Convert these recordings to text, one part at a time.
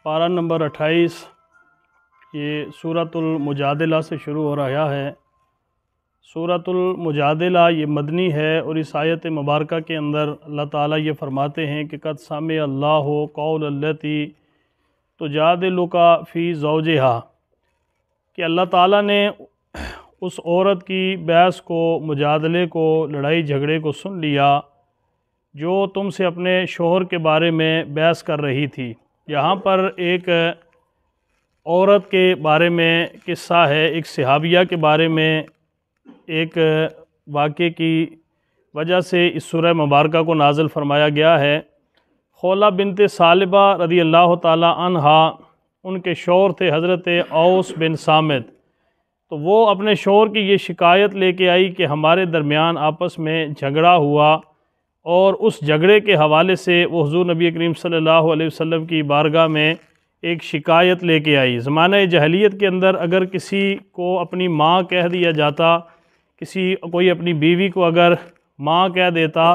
پارہ نمبر 28 یہ سورۃ المجادلہ سے شروع ہو رہا ہے۔ سورۃ المجادلہ یہ مدنی ہے، اور اس آیت مبارکہ کے اندر اللہ تعالیٰ یہ فرماتے ہیں کہ قد سمع اللہ قول التی تجادلک فی زوجہا، کہ اللہ تعالیٰ نے اس عورت کی بحث کو، مجادلے کو، لڑائی جھگڑے کو سن لیا جو تم سے اپنے شوہر کے بارے میں بحث کر رہی تھی۔ یہاں پر ایک عورت کے بارے میں قصہ ہے، ایک صحابیہ کے بارے میں ایک واقعے کی وجہ سے اس سورہ مبارکہ کو نازل فرمایا گیا ہے۔ خولہ بنت ثعلبہ رضی اللہ تعالی عنہا، ان کے شوہر تھے حضرت اوس بن صامت، تو وہ اپنے شوہر کی یہ شکایت لے کے آئی کہ ہمارے درمیان آپس میں جھگڑا ہوا، اور اس جھگڑے کے حوالے سے وہ حضور نبی کریم صلی اللہ علیہ وسلم کی بارگاہ میں ایک شکایت لے کے آئی۔ زمانہ جاہلیت کے اندر اگر کسی کو اپنی ماں کہہ دیا جاتا، کوئی اپنی بیوی کو اگر ماں کہہ دیتا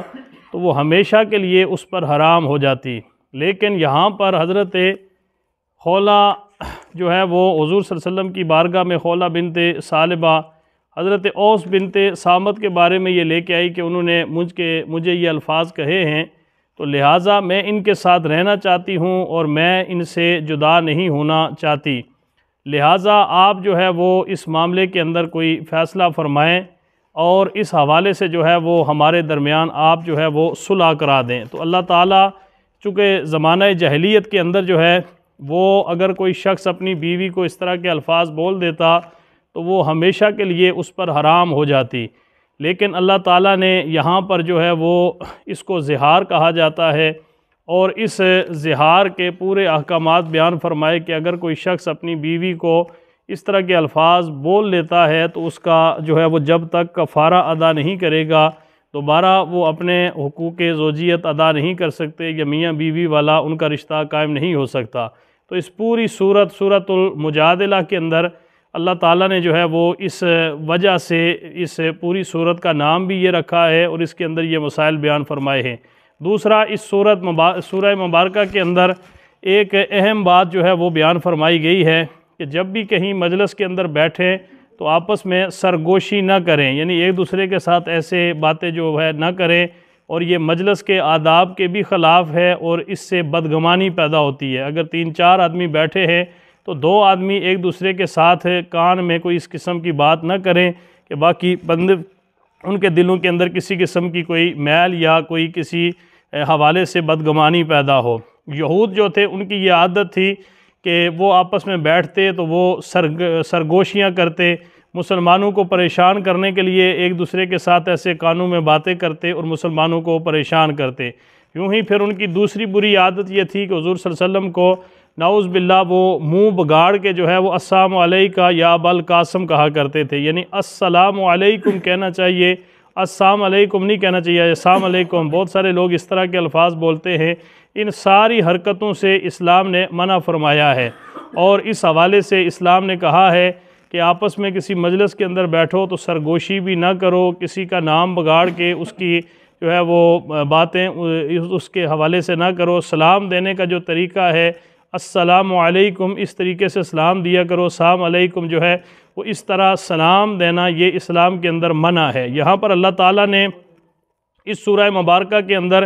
تو وہ ہمیشہ کے لیے اس پر حرام ہو جاتی، لیکن یہاں پر حضرت خولہ جو ہے وہ حضور صلی اللہ علیہ وسلم کی بارگاہ میں خولہ بنت ثعلبہ حضرت اوس بنت صامت کے بارے میں یہ لے کے آئی کہ انہوں نے مجھے یہ الفاظ کہے ہیں، تو لہٰذا میں ان کے ساتھ رہنا چاہتی ہوں اور میں ان سے جدا نہیں ہونا چاہتی، لہٰذا آپ جو ہے وہ اس معاملے کے اندر کوئی فیصلہ فرمائیں، اور اس حوالے سے جو ہے وہ ہمارے درمیان آپ جو ہے وہ صلح کرا دیں۔ تو اللہ تعالیٰ چونکہ زمانہ جاہلیت کے اندر جو ہے وہ اگر کوئی شخص اپنی بیوی کو اس طرح کے الفاظ بول دیتا تو وہ ہمیشہ کے لیے اس پر حرام ہو جاتی، لیکن اللہ تعالیٰ نے یہاں پر جو ہے وہ اس کو زہار کہا جاتا ہے، اور اس زہار کے پورے احکامات بیان فرمائے کہ اگر کوئی شخص اپنی بیوی کو اس طرح کے الفاظ بول لیتا ہے تو اس کا جو ہے وہ جب تک کفارہ ادا نہیں کرے گا دوبارہ وہ اپنے حقوق زوجیت ادا نہیں کر سکتے، یا میاں بیوی والا ان کا رشتہ قائم نہیں ہو سکتا۔ تو اس پوری سورۃ المجادلہ کے اندر اللہ تعالیٰ نے جو ہے وہ اس وجہ سے اس پوری سورت کا نام بھی یہ رکھا ہے، اور اس کے اندر یہ مسائل بیان فرمائے ہیں۔ دوسرا، اس سورہ مبارکہ کے اندر ایک اہم بات جو ہے وہ بیان فرمائی گئی ہے کہ جب بھی کہیں مجلس کے اندر بیٹھیں تو آپس میں سرگوشی نہ کریں، یعنی ایک دوسرے کے ساتھ ایسے باتیں جو ہے نہ کریں، اور یہ مجلس کے آداب کے بھی خلاف ہے، اور اس سے بدگمانی پیدا ہوتی ہے۔ اگر 3-4 آدمی بیٹھے ہیں تو 2 آدمی ایک دوسرے کے ساتھ کان میں کوئی اس قسم کی بات نہ کریں کہ باقی بندے ان کے دلوں کے اندر کسی قسم کی کوئی میل یا کوئی کسی حوالے سے بدگمانی پیدا ہو۔ یہود جو تھے ان کی یہ عادت تھی کہ وہ آپس میں بیٹھتے تو وہ سرگوشیاں کرتے، مسلمانوں کو پریشان کرنے کے لیے ایک دوسرے کے ساتھ ایسے کانوں میں باتیں کرتے اور مسلمانوں کو پریشان کرتے۔ یوں ہی پھر ان کی دوسری بری عادت یہ تھی کہ حضور صلی اللہ علیہ وسلم کو نعوذ باللہ وہ منہ بگاڑ کے جو ہے وہ السلام علیکہ یا ابا القاسم کہا کرتے تھے، یعنی السلام علیکم کہنا چاہیے، السلام علیکم نہیں کہنا چاہیے، السلام علیکم۔ بہت سارے لوگ اس طرح کے الفاظ بولتے ہیں، ان ساری حرکتوں سے اسلام نے منع فرمایا ہے، اور اس حوالے سے اسلام نے کہا ہے کہ آپس میں کسی مجلس کے اندر بیٹھو تو سرگوشی بھی نہ کرو، کسی کا نام بگاڑ کے اس کی جو ہے وہ باتیں اس کے حوالے سے نہ کرو۔ سلام دینے کا جو طریقہ ہے السلام علیکم، اس طریقے سے سلام دیا کرو۔ السلام علیکم جو ہے وہ اس طرح سلام دینا یہ اسلام کے اندر منع ہے۔ یہاں پر اللہ تعالیٰ نے اس سورہ مبارکہ کے اندر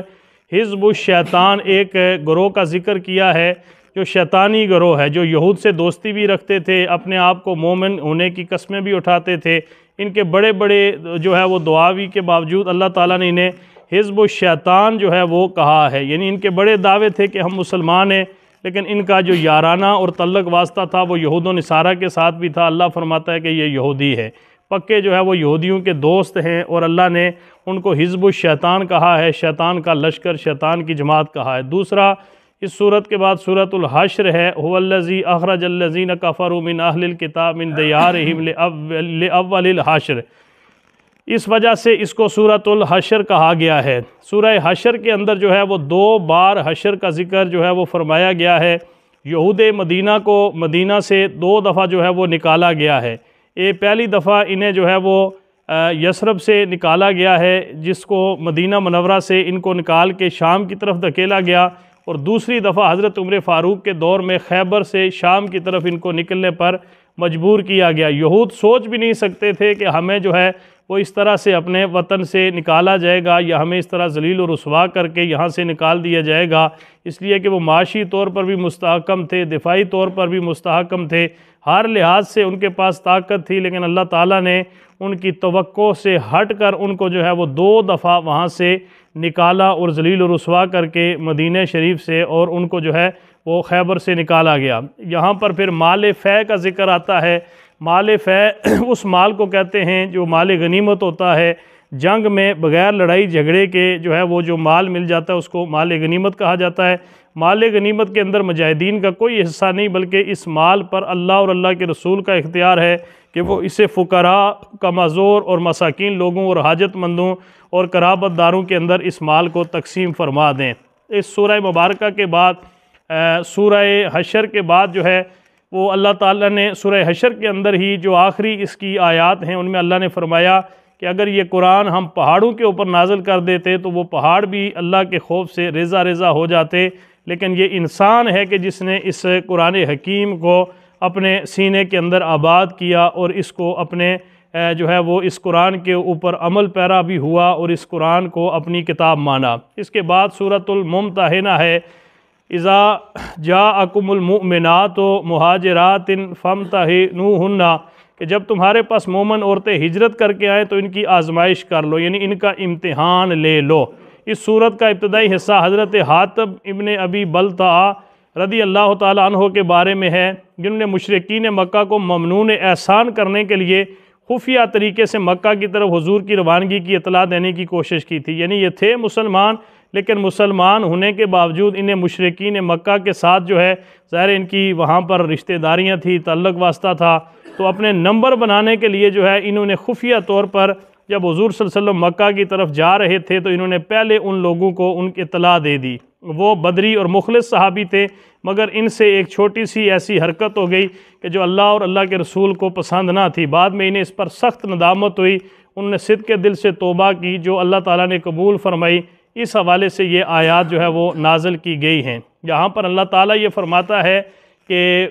حزب الشیطان ایک گروہ کا ذکر کیا ہے، جو شیطانی گروہ ہے، جو یہود سے دوستی بھی رکھتے تھے، اپنے آپ کو مومن ہونے کی قسمیں بھی اٹھاتے تھے۔ ان کے بڑے بڑے جو ہے وہ دعاوی کے باوجود اللہ تعالیٰ نے انہیں حزب الشیطان جو ہے وہ کہا ہے، یعنی ان کے بڑے دعوے تھے کہ ہم مسلمان ہیں، لیکن ان کا جو یارانہ اور تعلق واسطہ تھا وہ یہود و نصارہ کے ساتھ بھی تھا۔ اللہ فرماتا ہے کہ یہ یہودی ہے، پکے جو ہے وہ یہودیوں کے دوست ہیں، اور اللہ نے ان کو حزب الشیطان کہا ہے، شیطان کا لشکر، شیطان کی جماعت کہا ہے۔ دوسرا، اس سورت کے بعد سورۃ الحشر ہے، هو الذی اخرج الذین کفروا من اہل الکتاب من دیارہم لأول الحشر، اس وجہ سے اس کو سورۃ الحشر کہا گیا ہے۔ سورہ حشر کے اندر جو ہے وہ 2 بار حشر کا ذکر جو ہے وہ فرمایا گیا ہے۔ یہود مدینہ کو مدینہ سے 2 دفعہ جو ہے وہ نکالا گیا ہے۔ پہلی دفعہ انہیں جو ہے وہ یثرب سے نکالا گیا ہے، جس کو مدینہ منورہ سے ان کو نکال کے شام کی طرف دھکیلا گیا، اور دوسری دفعہ حضرت عمر فاروق کے دور میں خیبر سے شام کی طرف ان کو نکلنے پر مجبور کیا گیا۔ یہود سوچ بھی نہیں سکتے تھے کہ ہمیں جو ہے وہ اس طرح سے اپنے وطن سے نکالا جائے گا یا ہمیں اس طرح ذلیل و رسوا کر کے یہاں سے نکال دیا جائے گا، اس لیے کہ وہ معاشی طور پر بھی مستحکم تھے، دفاعی طور پر بھی مستحکم تھے، ہر لحاظ سے ان کے پاس طاقت تھی، لیکن اللہ تعالیٰ نے ان کی توقع سے ہٹ کر ان کو جو ہے وہ 2 دفعہ وہاں سے نکالا اور ذلیل و رسوا کر کے مدینہ شریف سے، اور ان کو جو ہے وہ خیبر سے نکالا گیا۔ یہاں پر پھر مال فے کا ذکر آتا ہے۔ مال فے اس مال کو کہتے ہیں جو مال غنیمت ہوتا ہے، جنگ میں بغیر لڑائی جھگڑے کے جو ہے وہ جو مال مل جاتا ہے اس کو مال غنیمت کہا جاتا ہے۔ مال غنیمت کے اندر مجاہدین کا کوئی حصہ نہیں، بلکہ اس مال پر اللہ اور اللہ کے رسول کا اختیار ہے کہ وہ اسے فقراء، کمزور اور مساکین لوگوں اور حاجت مندوں اور قرابت داروں کے اندر اس مال کو تقسیم فرما دیں۔ اس سورہ مبارکہ کے بعد سورہ حشر کے بعد جو ہے وہ اللہ تعالیٰ نے سورہ حشر کے اندر ہی جو آخری اس کی آیات ہیں ان میں اللہ نے فرمایا کہ اگر یہ قرآن ہم پہاڑوں کے اوپر نازل کر دیتے تو وہ پہاڑ بھی اللہ کے خوف سے ریزہ ریزہ ہو جاتے، لیکن یہ انسان ہے کہ جس نے اس قرآن حکیم کو اپنے سینے کے اندر آباد کیا اور اس کو اپنے جو ہے وہ اس قرآن کے اوپر عمل پیرا بھی ہوا اور اس قرآن کو اپنی کتاب مانا۔ اس کے بعد سورۃ الممتحنہ ہے، اذا جاءکم المؤمنات مہاجرات فامتحنوہن، کہ جب تمہارے پاس مومن عورتیں ہجرت کر کے آئیں تو ان کی آزمائش کر لو، یعنی ان کا امتحان لے لو۔ اس صورت کا ابتدائی حصہ حضرت حاتب ابن ابی بلتعہ رضی اللہ تعالیٰ عنہ کے بارے میں ہے، جنہوں نے مشرکین مکہ کو ممنون احسان کرنے کے لیے خفیہ طریقے سے مکہ کی طرف حضور کی روانگی کی اطلاع دینے کی کوشش کی تھی۔ یعنی یہ تھے مسلمان، لیکن مسلمان ہونے کے باوجود انہیں مشرکین مکہ کے ساتھ جو ہے ظاہر ان کی وہاں پر رشتہ داریاں تھی، تعلق واسطہ تھا، تو اپنے نمبر بنانے کے لیے جو ہے انہوں نے خفیہ طور پر جب حضور صلی اللہ علیہ وسلم مکہ کی طرف جا رہے تھے تو انہوں نے پہلے ان لوگوں کو ان کی اطلاع دے دی۔ وہ بدری اور مخلص صحابی تھے، مگر ان سے ایک چھوٹی سی ایسی حرکت ہو گئی کہ جو اللہ اور اللہ کے رسول کو پسند نہ تھی۔ بعد میں انہیں اس پر سخت ندامت ہوئی، انہوں نے صدق کے دل سے توبہ کی جو اللہ تعالیٰ نے قبول فرمائی۔ اس حوالے سے یہ آیات جو ہے وہ نازل کی گئی ہیں۔ یہاں پر اللہ تعالیٰ یہ فرماتا ہے کہ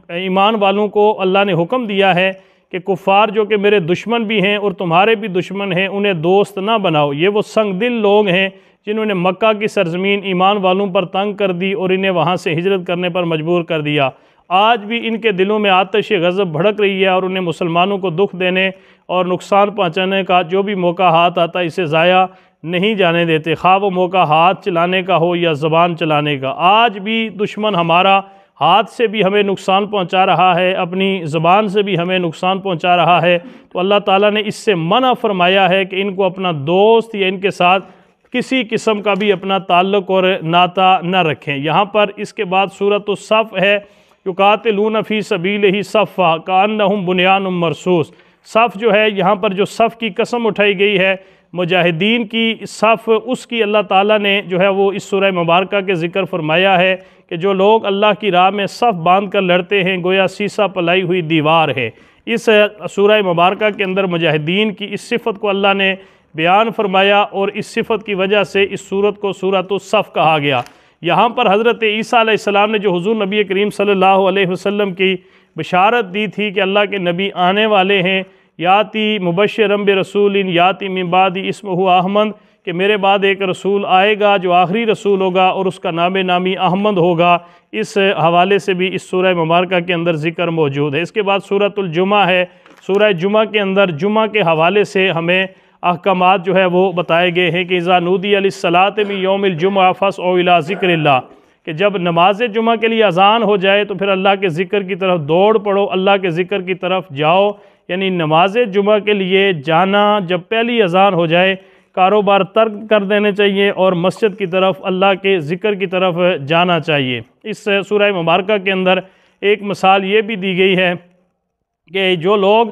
ایمان والوں کو اللہ نے حکم دیا ہے کہ کفار جو کہ میرے دشمن بھی ہیں اور تمہارے بھی دشمن ہیں انہیں دوست نہ بناؤ۔ یہ وہ سنگ دل لوگ ہیں جنہوں نے مکہ کی سرزمین ایمان والوں پر تنگ کر دی اور انہیں وہاں سے ہجرت کرنے پر مجبور کر دیا۔ آج بھی ان کے دلوں میں آتش غضب بھڑک رہی ہے اور انہیں مسلمانوں کو دکھ دینے اور نقصان پہنچانے کا جو بھی موقع ہاتھ آتا ہے اسے ضائع نہیں جانے دیتے، خواہ وہ موقع ہاتھ چلانے کا ہو یا زبان چلانے کا۔ آج بھی دشمن ہمارا ہاتھ سے بھی ہمیں نقصان پہنچا رہا ہے، اپنی زبان سے بھی ہمیں نقصان پہنچا رہا ہے، تو اللہ تعالیٰ نے اس سے منع فرمایا ہے کہ ان کو اپنا دوست یا ان کے ساتھ کسی قسم کا بھی اپنا تعلق اور ناطہ نہ رکھیں۔ یہاں پر اس کے بعد سورۃ الصف ہے، یقاتلون فی سبیلہ صفا کأنہم بنیان مرصوص۔ صف جو ہے یہاں پر جو صف کی قسم اٹھائی گئی ہے، مجاہدین کی صف، اس کی اللہ تعالیٰ نے جو ہے وہ اس سورہ مبارکہ کے ذکر فرمایا ہے کہ جو لوگ اللہ کی راہ میں صف باندھ کر لڑتے ہیں گویا سیسہ پلائی ہوئی دیوار ہے۔ اس سورہ مبارکہ کے اندر مجاہدین کی اس صفت کو اللہ نے بیان فرمایا اور اس صفت کی وجہ سے اس سورت کو سورۃ الصف کہا گیا۔ یہاں پر حضرت عیسیٰ علیہ السلام نے جو حضور نبی کریم صلی اللہ علیہ وسلم کی بشارت دی تھی کہ اللہ کے نبی آنے والے ہیں، یاتی مبشرم برسول یاتی من بعد اسمہ احمد، کہ میرے بعد ایک رسول آئے گا جو آخری رسول ہوگا اور اس کا نامی احمد ہوگا۔ اس حوالے سے بھی اس سورہ مبارکہ کے اندر ذکر موجود ہے۔ اس کے بعد سورۃ الجمعہ ہے، سورہ جمعہ کے اندر جمعہ کے حوالے سے ہمیں احکامات جو ہے وہ بتائے گئے ہیں کہ اذا نودی للصلاۃ من یوم الجمعہ فاسعوا الی ذکر اللہ، کہ جب نماز جمعہ کے لیے اذان ہو جائے تو پھر اللہ کے ذکر کی طرف دوڑ پڑو، اللہ کے ذکر کی طرف جاؤ۔ یعنی نماز جمعہ کے لیے جانا، جب پہلی اذان ہو جائے کاروبار ترک کر دینے چاہیے اور مسجد کی طرف اللہ کے ذکر کی طرف جانا چاہیے۔ اس سورہ مبارکہ کے اندر ایک مثال یہ بھی دی گئی ہے کہ جو لوگ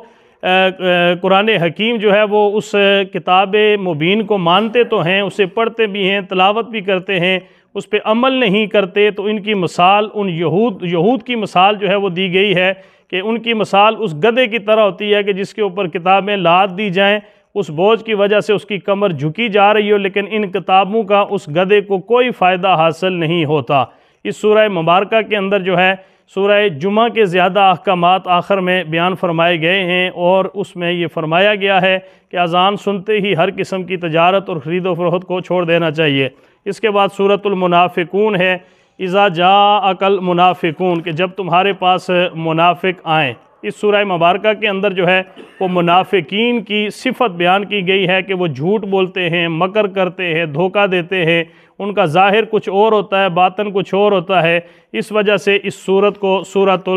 قرآن حکیم جو ہے وہ اس کتاب مبین کو مانتے تو ہیں، اسے پڑھتے بھی ہیں، تلاوت بھی کرتے ہیں، اس پہ عمل نہیں کرتے، تو ان کی مثال ان یہود کی مثال جو ہے وہ دی گئی ہے کہ ان کی مثال اس گدھے کی طرح ہوتی ہے کہ جس کے اوپر کتابیں لاد دی جائیں اس بوجھ کی وجہ سے اس کی کمر جھکی جا رہی ہو، لیکن ان کتابوں کا اس گدھے کو کوئی فائدہ حاصل نہیں ہوتا۔ اس سورہ مبارکہ کے اندر جو ہے سورہ جمعہ کے زیادہ احکامات آخر میں بیان فرمائے گئے ہیں، اور اس میں یہ فرمایا گیا ہے کہ اذان سنتے ہی ہر قسم کی تجارت اور خرید و فروخت کو چھوڑ دینا چاہیے۔ اس کے بعد سورۃ المنافقون ہے، اذا جاءک المنافقون، کہ جب تمہارے پاس منافق آئیں۔ اس سورہ مبارکہ کے اندر جو ہے وہ منافقین کی صفت بیان کی گئی ہے کہ وہ جھوٹ بولتے ہیں، مکر کرتے ہیں، دھوکہ دیتے ہیں، ان کا ظاہر کچھ اور ہوتا ہے، باطن کچھ اور ہوتا ہے۔ اس وجہ سے اس سورت کو سورۃ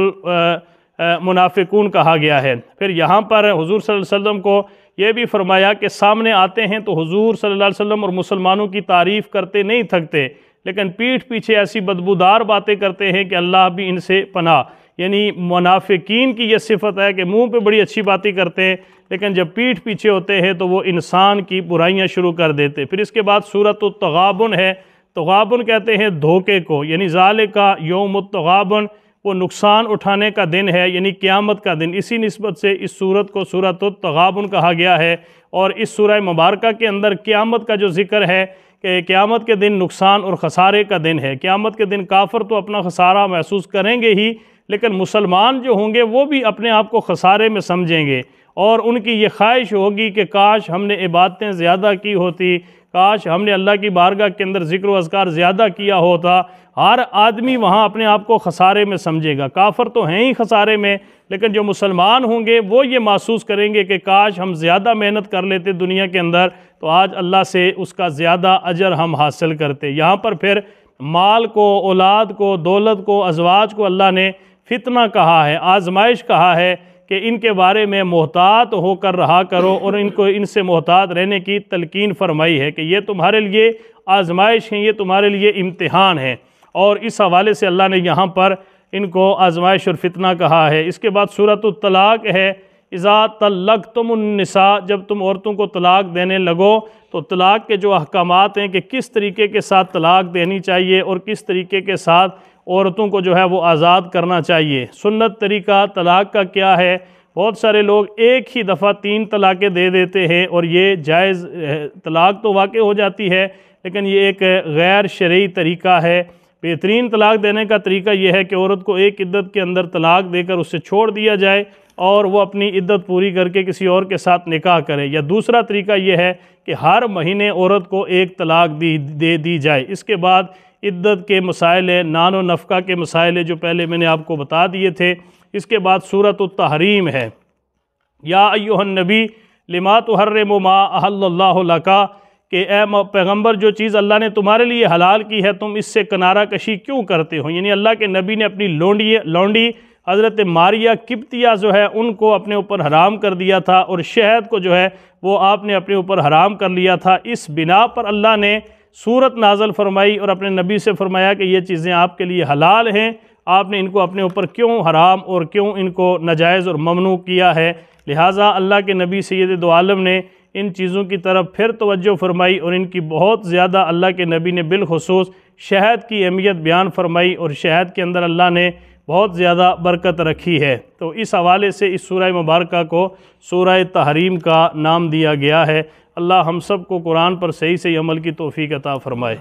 المنافقون کہا گیا ہے۔ پھر یہاں پر حضور صلی اللہ علیہ وسلم کو یہ بھی فرمایا کہ سامنے آتے ہیں تو حضور صلی اللہ علیہ وسلم اور مسلمانوں کی تعریف کرتے نہیں تھکتے، لیکن پیٹھ پیچھے ایسی بدبودار باتیں کرتے ہیں کہ اللہ بھی ان سے پناہ۔ یعنی منافقین کی یہ صفت ہے کہ منہ پہ بڑی اچھی باتیں کرتے ہیں، لیکن جب پیٹھ پیچھے ہوتے ہیں تو وہ انسان کی برائیاں شروع کر دیتے۔ پھر اس کے بعد سورۃ التغابن ہے، تغابن کہتے ہیں دھوکے کو، یعنی ذالک یوم التغابن، وہ نقصان اٹھانے کا دن ہے، یعنی قیامت کا دن۔ اسی نسبت سے اس سورت کو سورۃ التغابن کہا گیا ہے۔ اور اس سورہ مبارکہ کے اندر قیامت کا جو ذکر ہے کہ قیامت کے دن نقصان اور خسارے کا دن ہے۔ قیامت کے دن کافر تو اپنا خسارہ محسوس کریں گے ہی، لیکن مسلمان جو ہوں گے وہ بھی اپنے آپ کو خسارے میں سمجھیں گے، اور ان کی یہ خواہش ہوگی کہ کاش ہم نے عبادتیں زیادہ کی ہوتی، کاش ہم نے اللہ کی بارگاہ کے اندر ذکر و اذکار زیادہ کیا ہوتا۔ ہر آدمی وہاں اپنے آپ کو خسارے میں سمجھے گا، کافر تو ہیں ہی خسارے میں، لیکن جو مسلمان ہوں گے وہ یہ محسوس کریں گے کہ کاش ہم زیادہ محنت کر لیتے دنیا کے اندر تو آج اللہ سے اس کا زیادہ اجر ہم حاصل کرتے۔ یہاں پر پھر مال کو، اولاد کو، دولت کو، ازواج کو اللہ نے فتنہ کہا ہے، آزمائش کہا ہے کہ ان کے بارے میں محتاط ہو کر رہا کرو، اور ان سے محتاط رہنے کی تلقین فرمائی ہے کہ یہ تمہارے لیے آزمائش ہیں، یہ تمہارے لیے امتحان ہے، اور اس حوالے سے اللہ نے یہاں پر ان کو آزمائش اور فتنہ کہا ہے۔ اس کے بعد سورۃ الطلاق ہے، اذا طلقتم النساء، جب تم عورتوں کو طلاق دینے لگو تو طلاق کے جو احکامات ہیں کہ کس طریقے کے ساتھ طلاق دینی چاہیے اور کس طریقے کے ساتھ عورتوں کو جو ہے وہ آزاد کرنا چاہیے، سنت طریقہ طلاق کا کیا ہے۔ بہت سارے لوگ ایک ہی دفعہ 3 طلاقیں دے دیتے ہیں، اور یہ جائز طلاق تو واقع ہو جاتی ہے، لیکن یہ ایک غیر شرعی طریقہ ہے۔ بہترین طلاق دینے کا طریقہ یہ ہے کہ عورت کو ایک عدت کے اندر طلاق دے کر اسے چھوڑ دیا جائے، اور وہ اپنی عدت پوری کر کے کسی اور کے ساتھ نکاح کرے، یا دوسرا طریقہ یہ ہے کہ ہر مہینے عورت کو ایک طلاق دی جائے۔ اس کے بعد عدت کے مسائل ہیں، نان و نفقہ کے مسائل ہیں جو پہلے میں نے آپ کو بتا دیے تھے۔ اس کے بعد سورۃ التحریم ہے، یا ایھا النبی لما تحرم ما احل اللہ لک، کہ اے پیغمبر جو چیز اللہ نے تمہارے لیے حلال کی ہے تم اس سے کنارہ کشی کیوں کرتے ہو۔ یعنی اللہ کے نبی نے اپنی لونڈی حضرت ماریہ قبطیہ جو ہے ان کو اپنے اوپر حرام کر دیا تھا، اور شہد کو جو ہے وہ آپ نے اپنے اوپر حرام کر لیا تھا۔ اس بنا پر اللہ نے سورت نازل فرمائی اور اپنے نبی سے فرمایا کہ یہ چیزیں آپ کے لیے حلال ہیں، آپ نے ان کو اپنے اوپر کیوں حرام اور کیوں ان کو ناجائز اور ممنوع کیا ہے۔ لہٰذا اللہ کے نبی سید دو عالم نے ان چیزوں کی طرف پھر توجہ فرمائی، اور ان کی بہت زیادہ اللہ کے نبی نے بالخصوص شہد کی اہمیت بیان فرمائی، اور شہد کے اندر اللہ نے بہت زیادہ برکت رکھی ہے۔ تو اس حوالے سے اس سورہ مبارکہ کو سورہ تحریم کا نام دیا گیا ہے۔ اللہ ہم سب کو قرآن پر صحیح عمل کی توفیق عطا فرمائے۔